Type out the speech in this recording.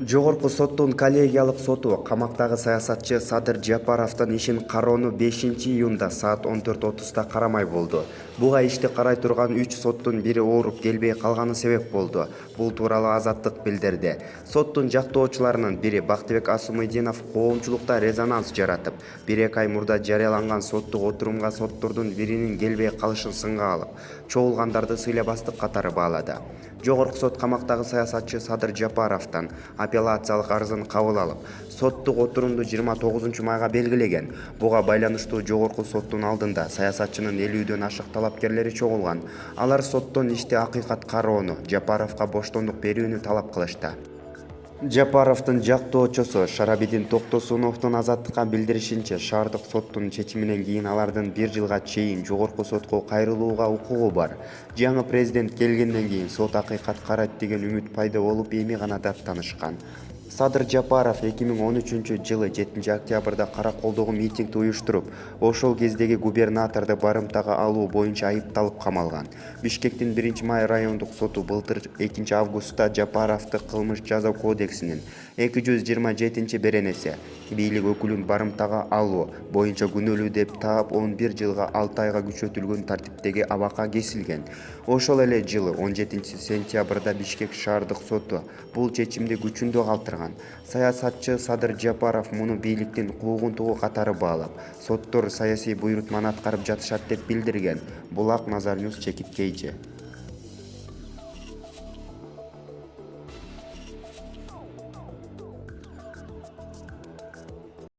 Жогорку соттун коллегиялык соту камактагы саясатчы Садыр Жапаровдун ишин кароону 5-июнда саат 14:30 карамай болду. Буга ишти карай турган 3 соттун бири ооруп келбей калганы себеп болду. Бул тууралуу Азаттык билдирди. Соттун жактоочуларынын бири Бактыбек Асумидинов коомчулукта резонанс жаратып, 1-2 ай мурда жарыяланган соттук отурумга соттордун биринин келбей калышын сынга алып, чогулгандарды сыйлабастык катары баалады. Жогорку сот камактагы саясатчы Садыр Жапаровдон апелляциялык арызын кабыл алып, соттук отурумду 29 майга белгилеген. Буга байланыштуу жогорку соттун алдында саясатчынын 50дөн ашык талапкерлери чогулган. Алар соттон ишти акыйкат кароону, Жапаровго боштондук берүүнү талап кылышты. Жапаровдун жактоочусу Шарабидин Токтосуновдун Азаттыкка билдиришинче, шаардык соттун чечиминен кийин алардын 1 жылга чейин жогорку сотко кайрылууга укугу бар. Жаңы президент келгенден кийин сот акыйкат карайт деген үмүт пайда болуп, эми гана даттанышкан. Садыр Жапаров 2013-жылы 7-октябрда Караколдогу митингди уюштуруп, ошол кездеги губернаторду барымтага алуу боюнча айыпталып камалган. Бишкектин 1-май райондук соту былтыр 2-августта Жапаровду кылмыш жаза кодексинин 227-беренеси бийлик өкүлүн барымтага алуу боюнча күнөөлүү деп таап 11 жылга 6 айга күчөтүлгөн тартиптеги абакка кесилген. Ошол эле жылы 17-сентябрда Бишкек шаардык соту бул чечимди күчүндө калтырган. Саясатчы Садыр Жапаров муну бийликтин куугунтугу катары баалап, соттор саясий буйрутманы аткарып жатышат деп билдирген. Булак Назар Ньюс чекиткейчи.